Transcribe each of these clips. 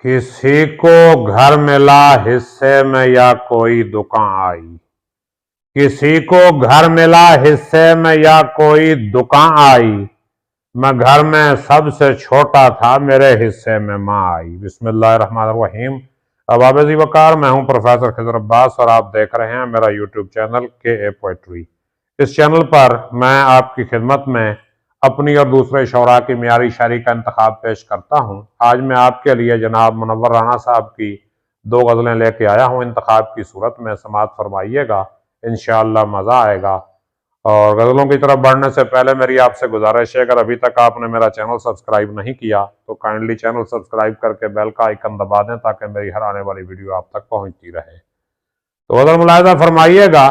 किसी को घर मिला हिस्से में या कोई दुकान आई। किसी को घर मिला हिस्से में या कोई दुकान आई। मैं घर में सबसे छोटा था, मेरे हिस्से में माँ आई। बिस्मिल्लाहिर्रहमानिर्रहीम। अबाब जी वकार, मैं हूं प्रोफेसर खिजर अब्बास और आप देख रहे हैं मेरा यूट्यूब चैनल के पोएट्री। इस चैनल पर मैं आपकी खिदमत में अपनी और दूसरे शौरा की मियारी शायरी का इंतखाब पेश करता हूँ। आज मैं आपके लिए जनाब मुनव्वर राना साहब की दो गज़लें लेके आया हूँ इंतखाब की सूरत में। समाअत फरमाइएगा, इंशाअल्लाह मज़ा आएगा। और गज़लों की तरफ बढ़ने से पहले मेरी आपसे गुजारिश है, अगर अभी तक आपने मेरा चैनल सब्सक्राइब नहीं किया तो काइंडली चैनल सब्सक्राइब करके बेल का आइकन दबा दें ताकि मेरी हर आने वाली वीडियो आप तक पहुँचती रहे। तो गज़ल मुलाहिज़ा फरमाइएगा।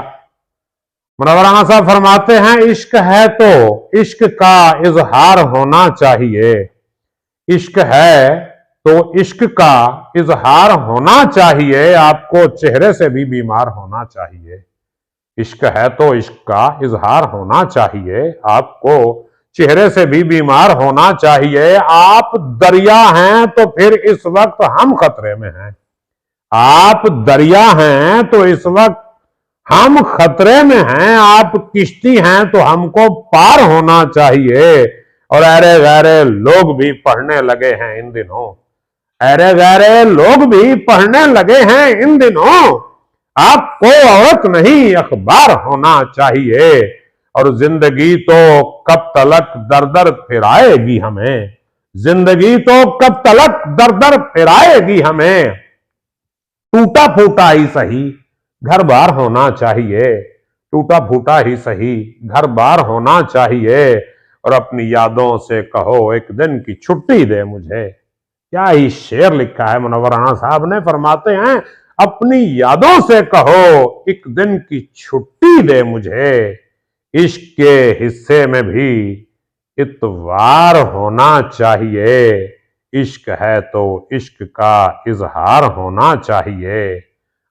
मुनव्वर राना साहब फरमाते हैं, इश्क है तो इश्क का इजहार होना चाहिए। इश्क है तो इश्क का इजहार होना चाहिए, आपको चेहरे से भी बीमार होना चाहिए। इश्क है तो इश्क का इजहार होना चाहिए, आपको चेहरे से भी बीमार होना चाहिए। आप दरिया हैं तो फिर इस वक्त हम खतरे में हैं। आप दरिया हैं तो इस वक्त हम खतरे में हैं। आप किश्ती हैं तो हमको पार होना चाहिए। और अरे गहरे लोग भी पढ़ने लगे हैं इन दिनों। अरे गहरे लोग भी पढ़ने लगे हैं इन दिनों। आपको औरत नहीं अखबार होना चाहिए। और जिंदगी तो कब तलक दर दर फिराएगी हमें। जिंदगी तो कब तलक दर दर फिराएगी हमें। टूटा फूटा ही सही घर बार होना चाहिए। टूटा फूटा ही सही घर बार होना चाहिए। और अपनी यादों से कहो एक दिन की छुट्टी दे मुझे। क्या ही शेर लिखा है मुनव्वर राना साहब ने। फरमाते हैं, अपनी यादों से कहो एक दिन की छुट्टी दे मुझे। इश्क के हिस्से में भी इतवार होना चाहिए। इश्क है तो इश्क का इजहार होना चाहिए,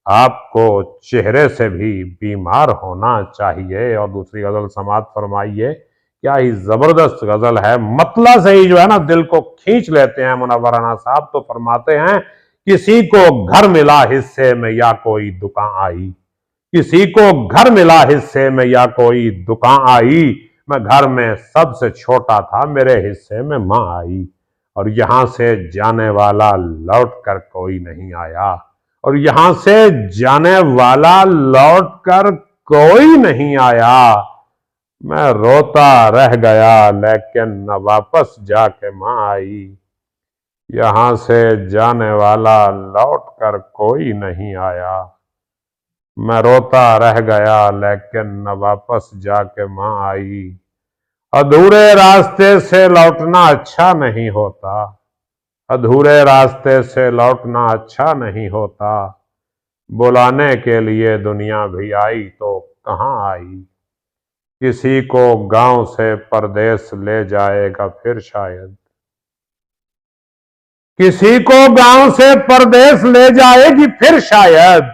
आपको चेहरे से भी बीमार होना चाहिए। और दूसरी गजल समाअत फरमाइए। क्या ही जबरदस्त गजल है, मतलब से ही जो है ना दिल को खींच लेते हैं मुनव्वर राना साहब। तो फरमाते हैं, किसी को घर मिला हिस्से में या कोई दुकान आई। किसी को घर मिला हिस्से में या कोई दुकान आई। मैं घर में सबसे छोटा था, मेरे हिस्से में माँ आई। और यहां से जाने वाला लौट कर कोई नहीं आया। और यहां से जाने वाला लौट कर कोई नहीं आया। मैं रोता रह गया लेकिन न वापस जाके माँ आई। यहां से जाने वाला लौट कर कोई नहीं आया। मैं रोता रह गया लेकिन न वापस जाके माँ आई। अधूरे रास्ते से लौटना अच्छा नहीं होता। अधूरे रास्ते से लौटना अच्छा नहीं होता। बुलाने के लिए दुनिया भी आई तो कहाँ आई। किसी को गांव से परदेस ले जाएगा फिर शायद। किसी को गांव से परदेस ले जाएगी फिर शायद।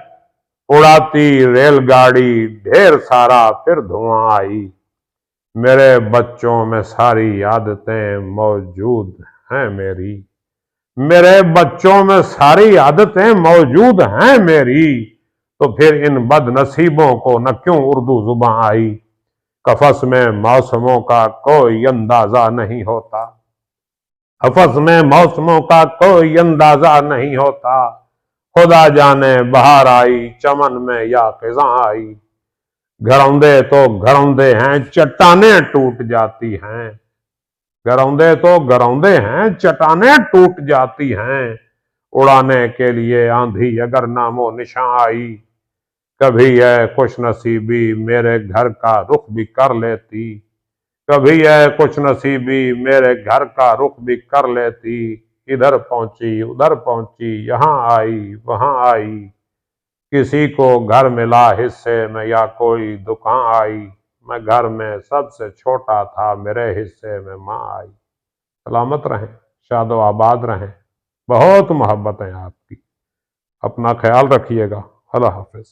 उड़ाती रेलगाड़ी ढेर सारा फिर धुआं आई। मेरे बच्चों में सारी आदतें मौजूद हैं मेरी। मेरे बच्चों में सारी आदतें मौजूद हैं मेरी। तो फिर इन बदनसीबों को न क्यों उर्दू जुबान आई। कफस में मौसमों का कोई अंदाजा नहीं होता। कफस में मौसमों का कोई अंदाजा नहीं होता। खुदा जाने बहार आई चमन में या खिज़ां आई। घरौंदे तो घरौंदे हैं, चट्टानें टूट जाती हैं। घरौंदे तो घरौंदे हैं, चट्टानें टूट जाती हैं। उड़ाने के लिए आंधी अगर नामो निशां आई। कभी है खुश नसीबी मेरे घर का रुख भी कर लेती। कभी है कुछ नसीबी मेरे घर का रुख भी कर लेती। इधर पहुंची उधर पहुंची, यहां आई वहां आई। किसी को घर मिला हिस्से में या कोई दुकान आई। मैं घर में सबसे छोटा था, मेरे हिस्से में माँ आई। सलामत रहें, शादो आबाद रहें। बहुत मोहब्बत है आपकी। अपना ख्याल रखिएगा। अल्लाह हाफिज।